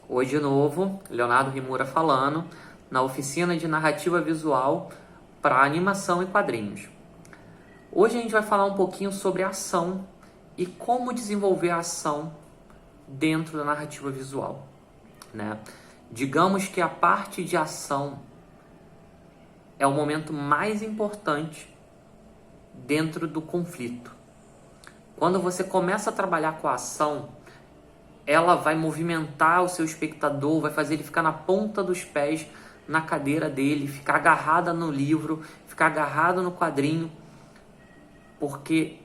Hoje de novo, Leonardo Rimura falando na oficina de narrativa visual para animação e quadrinhos. Hoje a gente vai falar um pouquinho sobre ação e como desenvolver a ação dentro da narrativa visual, né? Digamos que a parte de ação é o momento mais importante dentro do conflito. Quando você começa a trabalhar com a ação, ela vai movimentar o seu espectador, vai fazer ele ficar na ponta dos pés na cadeira dele, ficar agarrada no livro, ficar agarrado no quadrinho, porque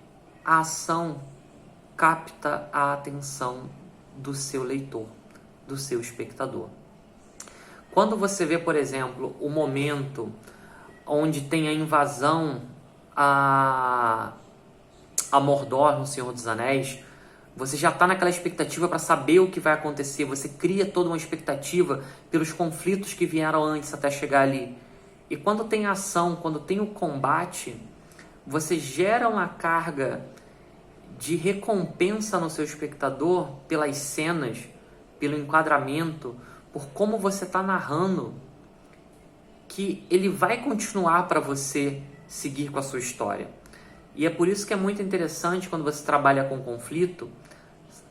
a ação capta a atenção do seu leitor, do seu espectador. Quando você vê, por exemplo, o momento onde tem a invasão a Mordor no Senhor dos Anéis, você já está naquela expectativa para saber o que vai acontecer, você cria toda uma expectativa pelos conflitos que vieram antes até chegar ali. E quando tem ação, quando tem o combate, você gera uma carga de recompensa no seu espectador pelas cenas, pelo enquadramento, por como você está narrando, que ele vai continuar para você seguir com a sua história. E é por isso que é muito interessante, quando você trabalha com conflito,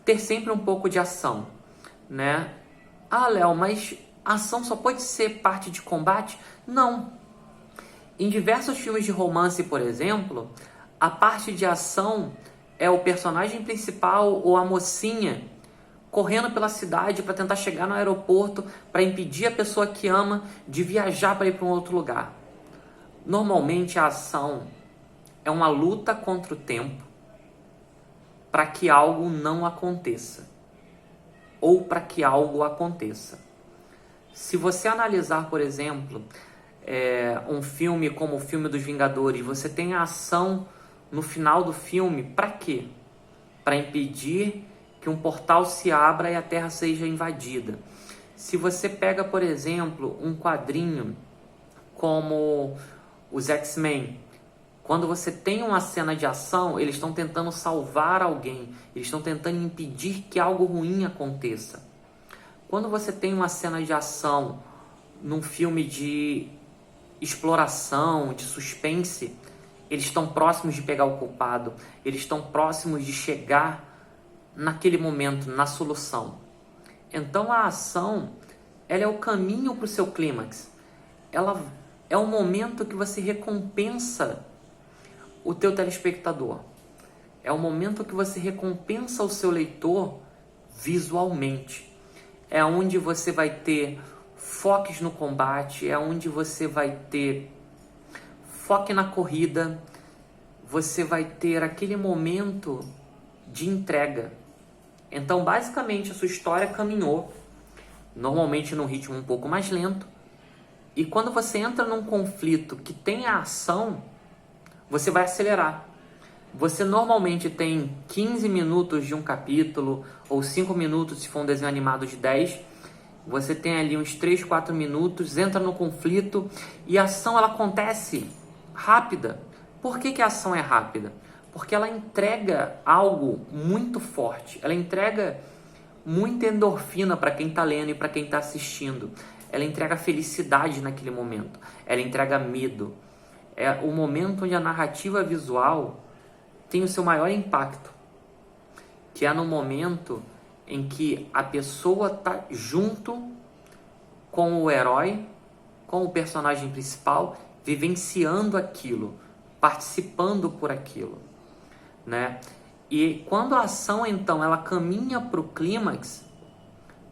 ter sempre um pouco de ação, né? Ah, Léo, mas a ação só pode ser parte de combate? Não. Em diversos filmes de romance, por exemplo, a parte de ação é o personagem principal ou a mocinha correndo pela cidade para tentar chegar no aeroporto, para impedir a pessoa que ama de viajar para ir para um outro lugar. Normalmente a ação é uma luta contra o tempo para que algo não aconteça ou para que algo aconteça. Se você analisar, por exemplo, um filme como o filme dos Vingadores, você tem a ação no final do filme, para quê? Para impedir que um portal se abra e a Terra seja invadida. Se você pega, por exemplo, um quadrinho como os X-Men, quando você tem uma cena de ação, eles estão tentando salvar alguém, eles estão tentando impedir que algo ruim aconteça. Quando você tem uma cena de ação num filme de exploração, de suspense, eles estão próximos de pegar o culpado, eles estão próximos de chegar naquele momento, na solução. Então a ação, ela é o caminho para o seu clímax. Ela é o momento que você recompensa o teu telespectador. É o momento que você recompensa o seu leitor visualmente. É onde você vai ter foques no combate, é onde você vai ter foco na corrida, você vai ter aquele momento de entrega. Então, basicamente, a sua história caminhou, normalmente num ritmo um pouco mais lento, e quando você entra num conflito que tem a ação, você vai acelerar. Você normalmente tem 15 minutos de um capítulo, ou 5 minutos se for um desenho animado de 10. Você tem ali uns 3, 4 minutos, entra no conflito e a ação ela acontece rápida. Por que a ação é rápida? Porque ela entrega algo muito forte. Ela entrega muita endorfina para quem está lendo e para quem está assistindo. Ela entrega felicidade naquele momento. Ela entrega medo. É o momento onde a narrativa visual tem o seu maior impacto, que é no momento em que a pessoa está junto com o herói, com o personagem principal, vivenciando aquilo, participando por aquilo, né? E quando a ação, então, ela caminha para o clímax,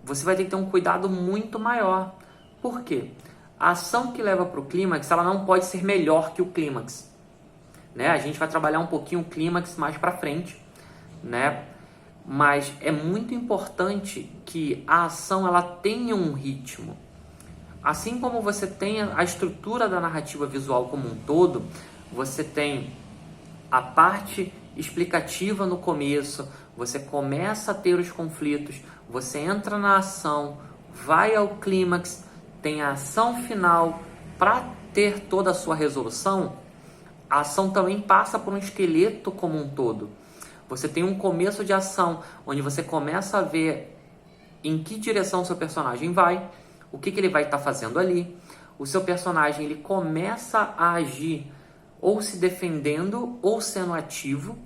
você vai ter que ter um cuidado muito maior. Por quê? A ação que leva para o clímax, ela não pode ser melhor que o clímax, né? A gente vai trabalhar um pouquinho o clímax mais para frente, né? Mas é muito importante que a ação ela tenha um ritmo. Assim como você tem a estrutura da narrativa visual como um todo, você tem a parte explicativa no começo, você começa a ter os conflitos, você entra na ação, vai ao clímax, tem a ação final. Para ter toda a sua resolução, a ação também passa por um esqueleto como um todo. Você tem um começo de ação, onde você começa a ver em que direção o seu personagem vai, o que ele vai estar fazendo ali. O seu personagem ele começa a agir ou se defendendo ou sendo ativo,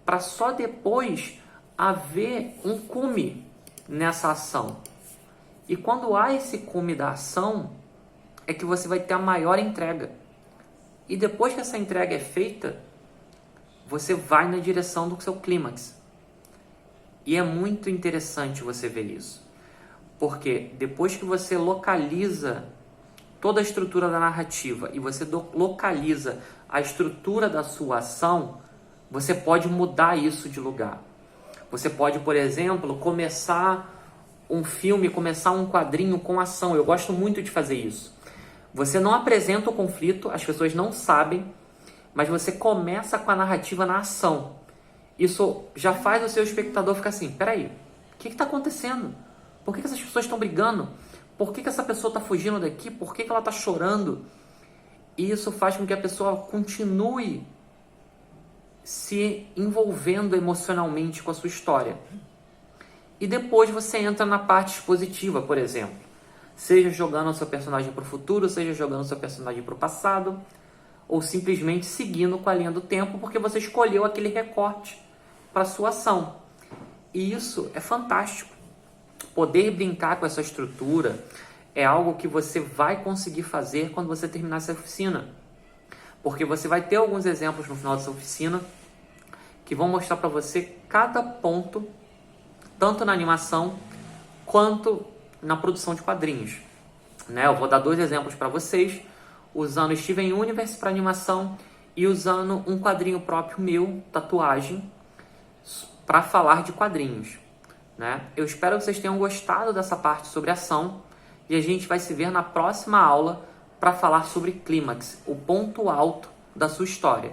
para só depois haver um cume nessa ação. E quando há esse cume da ação, é que você vai ter a maior entrega. E depois que essa entrega é feita, você vai na direção do seu clímax. E é muito interessante você ver isso. Porque depois que você localiza toda a estrutura da narrativa e você localiza a estrutura da sua ação, você pode mudar isso de lugar. Você pode, por exemplo, começar um filme, começar um quadrinho com ação. Eu gosto muito de fazer isso. Você não apresenta o conflito, as pessoas não sabem, mas você começa com a narrativa na ação. Isso já faz o seu espectador ficar assim, peraí, o que está acontecendo? Por que essas pessoas estão brigando? Por que essa pessoa está fugindo daqui? Por que ela está chorando? E isso faz com que a pessoa continue se envolvendo emocionalmente com a sua história. E depois você entra na parte expositiva, por exemplo. Seja jogando o seu personagem para o futuro, seja jogando o seu personagem para o passado, ou simplesmente seguindo com a linha do tempo, porque você escolheu aquele recorte para a sua ação. E isso é fantástico. Poder brincar com essa estrutura é algo que você vai conseguir fazer quando você terminar essa oficina. Porque você vai ter alguns exemplos no final dessa oficina que vão mostrar para você cada ponto, tanto na animação quanto na produção de quadrinhos. Eu vou dar 2 exemplos para vocês, usando Steven Universe para animação e usando um quadrinho próprio meu, tatuagem, para falar de quadrinhos. Eu espero que vocês tenham gostado dessa parte sobre ação e a gente vai se ver na próxima aula para falar sobre clímax, o ponto alto da sua história.